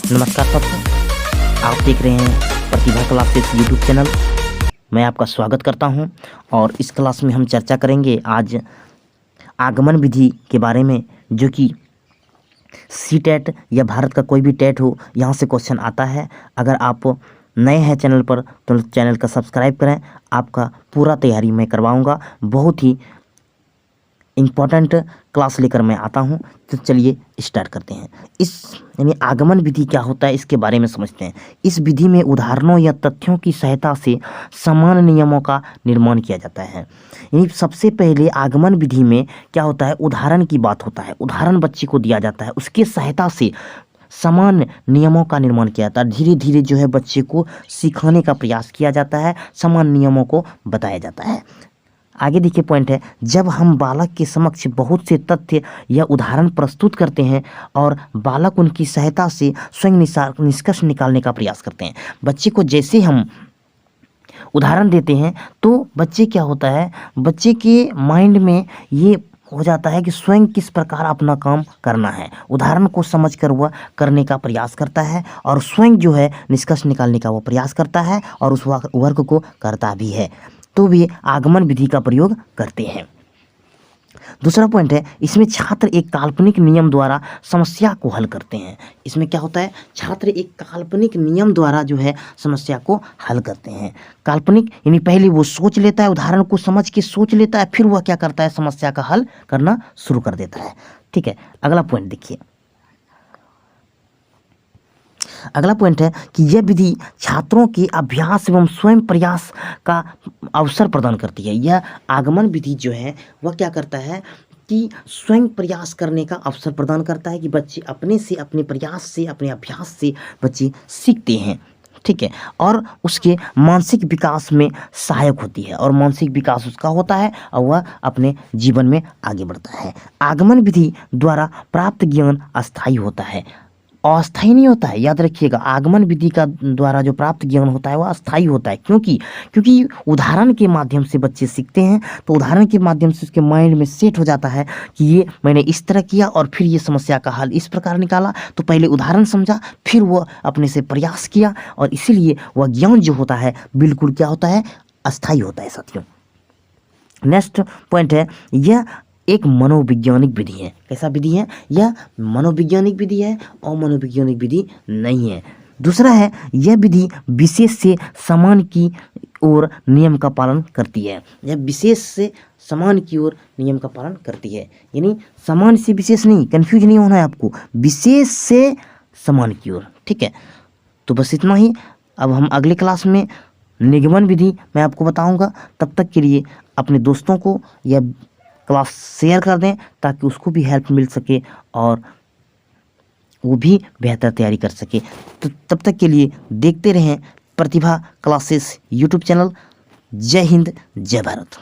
नमस्कार साथियों, आप देख रहे हैं प्रतिभा क्लासेस यूट्यूब चैनल। मैं आपका स्वागत करता हूं और इस क्लास में हम चर्चा करेंगे आज आगमन विधि के बारे में, जो कि सी टेट या भारत का कोई भी टेट हो, यहां से क्वेश्चन आता है। अगर आप नए हैं चैनल पर तो चैनल का सब्सक्राइब करें, आपका पूरा तैयारी मैं करवाऊँगा। बहुत ही इम्पॉर्टेंट क्लास लेकर मैं आता हूं। तो चलिए स्टार्ट करते हैं। इस यानी आगमन विधि क्या होता है, इसके बारे में समझते हैं। इस विधि में उदाहरणों या तथ्यों की सहायता से समान नियमों का निर्माण किया जाता है। यानी सबसे पहले आगमन विधि में क्या होता है, उदाहरण की बात होता है। उदाहरण बच्चे को दिया जाता है, उसकी सहायता से समान नियमों का निर्माण किया जाता है। धीरे धीरे जो है बच्चे को सिखाने का प्रयास किया जाता है, समान नियमों को बताया जाता है। आगे देखिए पॉइंट है, जब हम बालक के समक्ष बहुत से तथ्य या उदाहरण प्रस्तुत करते हैं और बालक उनकी सहायता से स्वयं निष्कर्ष निकालने का प्रयास करते हैं। बच्चे को जैसे हम उदाहरण देते हैं तो बच्चे क्या होता है, बच्चे के माइंड में ये हो जाता है कि स्वयं किस प्रकार अपना काम करना है। उदाहरण को समझकर वह करने का प्रयास करता है और स्वयं जो है निष्कर्ष निकालने का वो प्रयास करता है और उस वर्क को करता भी है। तो वे आगमन विधि का प्रयोग करते हैं। दूसरा पॉइंट है, इसमें छात्र एक काल्पनिक नियम द्वारा समस्या को हल करते हैं। इसमें क्या होता है, छात्र एक काल्पनिक नियम द्वारा जो है समस्या को हल करते हैं। काल्पनिक यानी पहले वो सोच लेता है, उदाहरण को समझ के सोच लेता है, फिर वह क्या करता है, समस्या का हल करना शुरू कर देता है। ठीक है, अगला पॉइंट देखिए। अगला पॉइंट है कि यह विधि छात्रों के अभ्यास एवं स्वयं प्रयास का अवसर प्रदान करती है। यह आगमन विधि जो है वह क्या करता है कि स्वयं प्रयास करने का अवसर प्रदान करता है, कि बच्चे अपने से, अपने प्रयास से, अपने अभ्यास से बच्चे सीखते हैं। ठीक है, और उसके मानसिक विकास में सहायक होती है और मानसिक विकास उसका होता है और वह अपने जीवन में आगे बढ़ता है। आगमन विधि द्वारा प्राप्त ज्ञान अस्थायी होता है, अस्थायी नहीं होता है। याद रखिएगा, आगमन विधि का द्वारा जो प्राप्त ज्ञान होता है वह अस्थायी होता है। क्योंकि उदाहरण के माध्यम से बच्चे सीखते हैं, तो उदाहरण के माध्यम से उसके माइंड में सेट हो जाता है कि ये मैंने इस तरह किया और फिर ये समस्या का हल इस प्रकार निकाला। तो पहले उदाहरण समझा, फिर वह अपने से प्रयास किया और इसीलिए वह ज्ञान जो होता है बिल्कुल क्या होता है, अस्थायी होता है साथियों। नेक्स्ट पॉइंट है, यह एक मनोवैज्ञानिक विधि है। कैसा विधि है, यह मनोवैज्ञानिक विधि है और मनोवैज्ञानिक विधि नहीं है। दूसरा है, यह विधि विशेष से समान की ओर नियम का पालन करती है। यह विशेष से समान की ओर नियम का पालन करती है, यानी समान से विशेष नहीं, कंफ्यूज नहीं होना है आपको, विशेष से समान की ओर। ठीक है, तो बस इतना ही। अब हम अगले क्लास में निगमन विधि मैं आपको बताऊंगा। तब तक के लिए अपने दोस्तों को या क्लास शेयर कर दें ताकि उसको भी हेल्प मिल सके और वो भी बेहतर तैयारी कर सके। तो तब तक के लिए देखते रहें प्रतिभा क्लासेस यूट्यूब चैनल। जय हिंद, जय भारत।